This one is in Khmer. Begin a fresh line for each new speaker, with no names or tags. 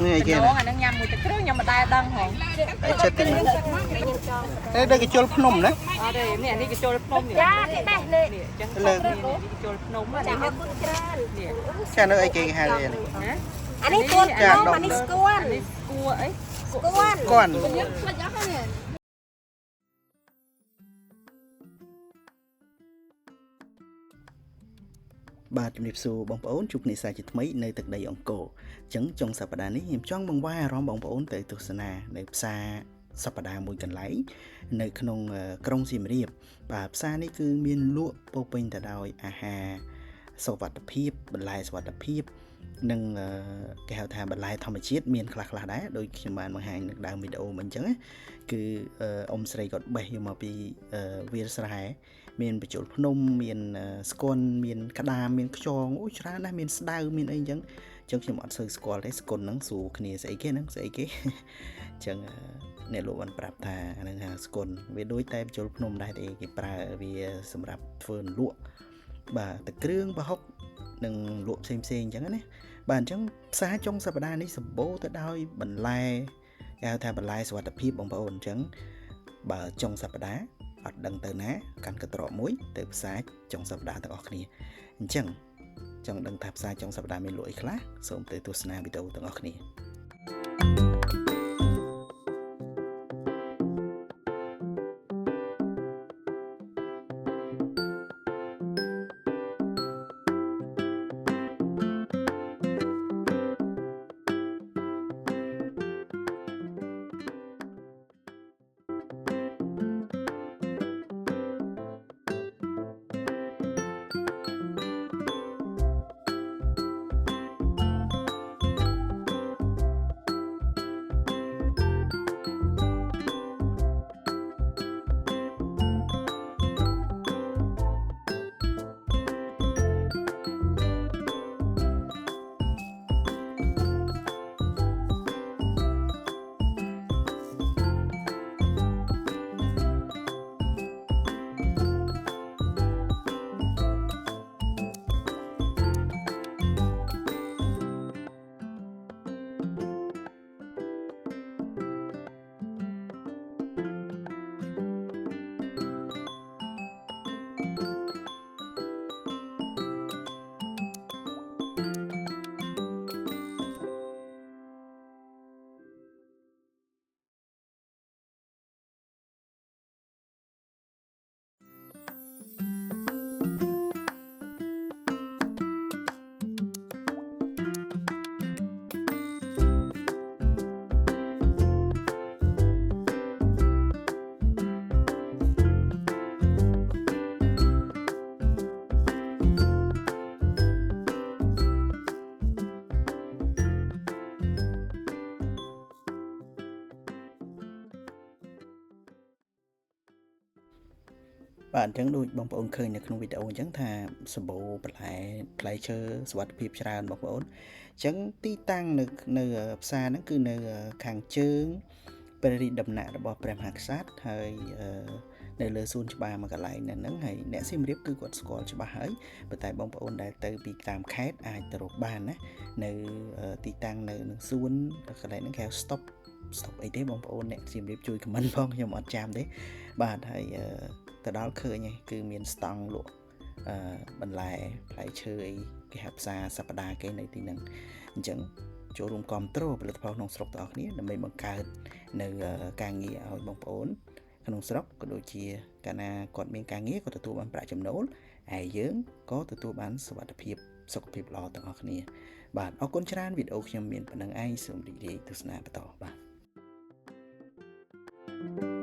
Nghe kia
nè nó nhầm mùi tịch nhầm mà tai đăng hồn
ai chết cái này đây đây cái chôn phnom đấy
đây nè đi cái chôn phnom nè nè chẳng có cái chôn phnom mà nè
cha nó ai kia hai đây này
anh ấy tuột phnom anh ấy
cua ấy
conបាទជំរាបសួរបងប្អូនជួបគ្នាសាជាថ្មីនៅទឹកដីអង្គរអញ្ចឹងចុងសប្តាហ៍នេះខ្ញុំចង់បង្វែរអារម្មណ៍បងប្អូនទៅទស្សនានៅផ្សារសប្តាហ៍មួយកន្លែងនៅក្នុងក្រុងសៀមរាបបាទផ្សារនេះគឺមានលក់ពោពេញទៅដោយអាហារសុវត្ថិភាពបន្លែសុវត្ថិភាពនិងគេហៅថាបន្លែធម្មជាតិមានខ្លះៗដែរដូចខ្ញុំបានបង្ហាញនៅដើមវីដេអូមិញអញ្ចឹងគឺអ៊ំស្រីគាត់បេះយកមកពីវាលស្រែមានបញ្ចូលភ្នំមានស្គន់មានក្តាមមានខ្យងអូច្រើនណាស់មានស្ដៅមានអីអញ្ចឹងខ្ញុំអត់សូវស្គាល់ទេស្គន់ហ្នឹងស្រួលគ្នាស្អីគេហ្នឹងស្អីគេអញ្ចឹងអ្នកលោកបានប្រាប់ថាអាហ្នឹងថាស្គន់វាដូចតែបញ្ចូលភ្នំដែរទេគេប្រើវាសម្រាប់ធ្វើលក់បាទតែគ្រឿងប្រហុកនិងលក់ផ្សេងអញ្ចឹងណាបាទអញ្ចឹងផ្សារចុងសប្តាហ៍នេះសម្បូរទៅដោយបន្លែគេហៅថាបន្លែសុវត្ថិភាពបងប្អូនអញ្ចឹងបើចុងសប្តាហ៍អត់ដឹងទៅណាកាន់កត្រកមួយទៅផ្សារចុងសប្តាហ៍ទាំងអស់គ្នាអញ្ចឹងចង់ដឹងថាផ្សារចុងសប្តាហ៍មានលក់អីខ្លះសូមទៅទស្សនាវីដេអូទាំងអស់គ្នាបាទអញ្ចឹងដូចបងប្អូនឃើញនៅក្នុងវីដេអូអញ្ចឹងថាសម្បូរបន្លែផ្លែឈើសុវត្ថិភាពច្រើនបងប្អូនអញ្ចឹងទីតាំងនៅផ្សារហ្នឹងគឺនៅខាងជើងព្រះរាជដំណាក់របស់ព្រះមហាក្សត្រហើយនៅលើសួនច្បារមួយកន្លែងហ្នឹងហើយអ្នកសៀមរាបគឺគាត់ស្គាល់ច្បាស់ហើយប៉ុន្តែបងប្អូនដែលទៅពីតាមខេត្តអាចទៅរកបានណានៅទីតាំងនៅនឹងសួនកន្លែងហ្នឹងគេហៅ stop អីទេបងប្អូនអ្នកសៀមរាបជួយខមមិនផងខ្ញុំអត់ចាំទេបាទហើយទៅដល់ឃើញគឺមានស្តង់លក់បន្លែផ្លែឈើអីគេហៅផ្សារសប្តាហ៍គេនៅទីហ្នឹងអញ្ចឹងចូលរួមគាំទ្រផលិតផលក្នុងស្រុកទាំងអស់គ្នាដើម្បីបង្កើតនៅការងារឲ្យបងប្អូនក្នុងស្រុកក៏ដូចជាកាលណាគាត់មានការងារគាត់ទទួលបានប្រាក់ចំណូលហើយយើងក៏ទទួលបានសុខភាពល្អទាំងអស់គ្នាបាទអរគុណច្រើនវីដេអូខ្ញុំមានប៉ុណ្្នឹងឯងសូមរីករាយទស្សនាបន្តបាទ